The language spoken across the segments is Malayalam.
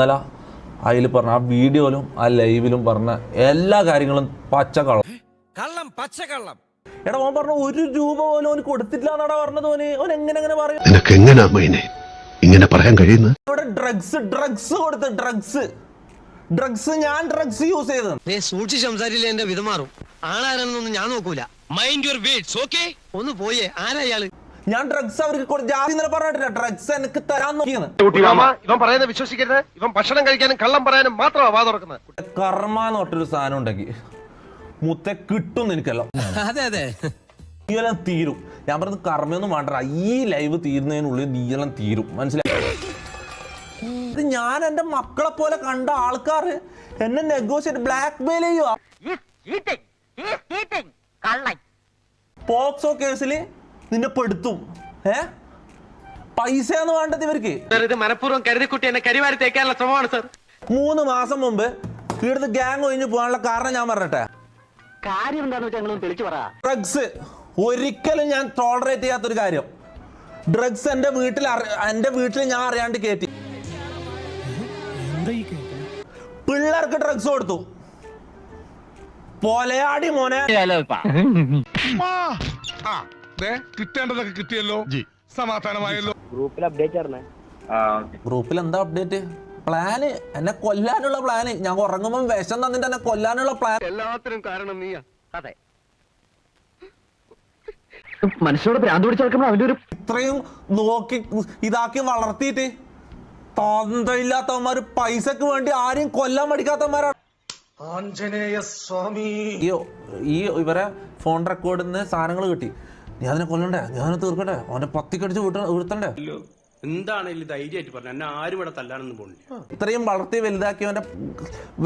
ഇന്നലെ അതിൽ പറഞ്ഞ ആ വീഡിയോയിലും ആ ലൈവിലും പറഞ്ഞ എല്ലാ കാര്യങ്ങളും പച്ചക്കള്ളം. എടാ ഓൻ പറഞ്ഞ 1 രൂപ പോലും ഓന് കൊടുത്തിട്ടില്ല എന്നാടാ പറഞ്ഞത്. ഓൻ എങ്ങനെ പറയും? നിനക്ക് എങ്ങനെയാ മൈനെ ഇങ്ങനെ പറയാൻ കഴിയുന്നത്? ഇവിടെ ഡ്രഗ്സ് കൊടുത്ത് ഡ്രഗ്സ് ഞാൻ ഡ്രഗ്സ് യൂസ് ചെയ്തത്. സൂക്ഷിച്ച് സംസാരിച്ചില്ല എന്റെ വിധം മാറും. ആളാരെന്നൊന്നും ഞാൻ നോക്കൂല. Mind your words, okay? ഒന്ന് പോയേ. ആരാ ഇയാള്? ഞാൻ ഡ്രഗ്സ് അവർക്ക് ജാതി ഇന്നലെ പറഞ്ഞിട്ടില്ല. ഡ്രഗ്സ് എനിക്ക് തരാൻ നോക്കിയെന്ന്. ഇവൻ പറയുന്നത് വിശ്വസിക്കരുത്. ഇവൻ ഭക്ഷണം കഴിക്കാനും കള്ളം പറയാനും മാത്രമാണ് വാ തുറക്കുന്നത്. കർമ്മ എന്ന് പറഞ്ഞൊരു സാധനം ഉണ്ടെങ്കിൽ മുത്തെ കിട്ടും എനിക്കല്ലോ. അതെ നീയെല്ലാം തീരും. ഞാൻ പറഞ്ഞത് കർമ്മയൊന്നും വേണ്ട. ഈ ലൈവ് തീരുന്നതിനുള്ളിൽ നീയെല്ലാം തീരും. മനസ്സിലായി? ഇത് ഞാൻ എന്റെ മക്കളെ പോലെ കണ്ട ആൾക്കാർ എന്നെ നെഗോഷിയേറ്റ് ബ്ലാക്ക് മെയിൽ ചെയ്യുക. പോക്സോ കേസിൽ നിന്നെ പെടുത്തും. പൈസയാണ് വേണ്ടത് ഇവർക്ക്. മനഃപൂർവ്വം കരുതിക്കുട്ടി എന്നെ കരിവാരി തേക്കാനുള്ള ശ്രമമാണ് സർ. 3 മാസം മുമ്പ് ഇവിടുന്ന് ഗ്യാങ് ഒഴിഞ്ഞു പോകാനുള്ള കാരണം ഞാൻ പറഞ്ഞിട്ടെ. ഡ്രഗ്സ് ഒരിക്കലും ഞാൻ ടോളറേറ്റ് ചെയ്യാത്തൊരു കാര്യം. ഡ്രഗ്സ് എന്റെ വീട്ടിൽ ഞാൻ അറിയാണ്ട് കയറ്റി. പിള്ളേർക്ക് ഡ്രഗ്സ് കൊടുത്തു. പൊലയാടി മോനെ. കിട്ടേണ്ടതൊക്കെ കിട്ടിയല്ലോ, സമാധാനമായല്ലോ. ഗ്രൂപ്പിൽ എന്താ അപ്ഡേറ്റ്? പ്ലാന് എന്നെ കൊല്ലാനുള്ള പ്ലാന്. ഞാൻ ഉറങ്ങുമ്പോ വിഷം തന്നിട്ട് എന്നെ കൊല്ലാനുള്ള പ്ലാൻ. എല്ലാത്തിനും കാരണം നീയാ. അതെ. മനുഷ്യരോട് ഭ്രാന്ത് പിടിച്ചെടുക്കുമ്പോൾ അവന്റെ ഒരു ഇത്രയും നോക്കി ഇതാക്കി വളർത്തിയിട്ട് തന്തയില്ലാത്തവന്മാര് പൈസക്ക് വേണ്ടി ആരെയും കൊല്ലാൻ മടിക്കാത്തവന്മാരാണ്. ഈ ഇവരെ ഫോൺ റെക്കോർഡിൽ നിന്ന് സാധനങ്ങൾ കിട്ടി. ഞാൻ അതിനെ കൊല്ലണ്ടേ, ഞാൻ തീർക്കണ്ടേ, അവന്റെ പത്തിക്കടിച്ച് വീഴ്ത്തണ്ടേ? എന്താണെങ്കിലും ധൈര്യമായിട്ട് പറഞ്ഞു. എന്നെ ആരും ഇവിടെ തല്ലാനൊന്നും പോണില്ല. ഇത്രയും വളർത്തി വലുതാക്കി അവന്റെ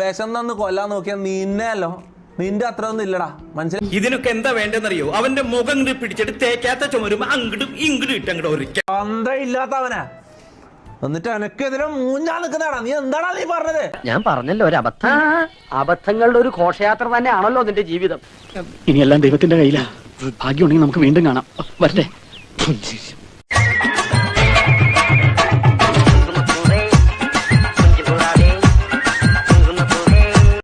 വിഷം തന്ന് കൊല്ലാൻ നോക്കിയാൽ നിന്നെയല്ലോ. നിന്റെ അത്ര ഒന്നും ഇല്ലടാ. മനസ്സിലായി? ഇതിനൊക്കെ എന്താ വേണ്ടെന്നറിയോ? അവന്റെ മുഖം പിടിച്ചിട്ട് തേക്കാത്ത ചുമരുമ്പോ അങ്ങോട്ടും ഇങ്ങോട്ടും ഇട്ടങ്ങോട്ട് ഒരിക്കൽ തന്തയില്ലാത്തവനാ. എന്നിട്ട് എനക്കെതിരെ മൂഞ്ഞാ നിൽക്കുന്നതാടാ. നീ എന്താടാ നീ പറഞ്ഞത്? ഞാൻ പറഞ്ഞല്ലോ, ഒരു അബദ്ധം. അബദ്ധങ്ങളുടെ ഒരു ഘോഷയാത്ര തന്നെയാണല്ലോ നിന്റെ ജീവിതം. ഇനിയെല്ലാം ദൈവത്തിന്റെ കയ്യിലാ. ഭാഗ്യമുണ്ടെങ്കിൽ നമുക്ക് വീണ്ടും കാണാം. വരട്ടെ.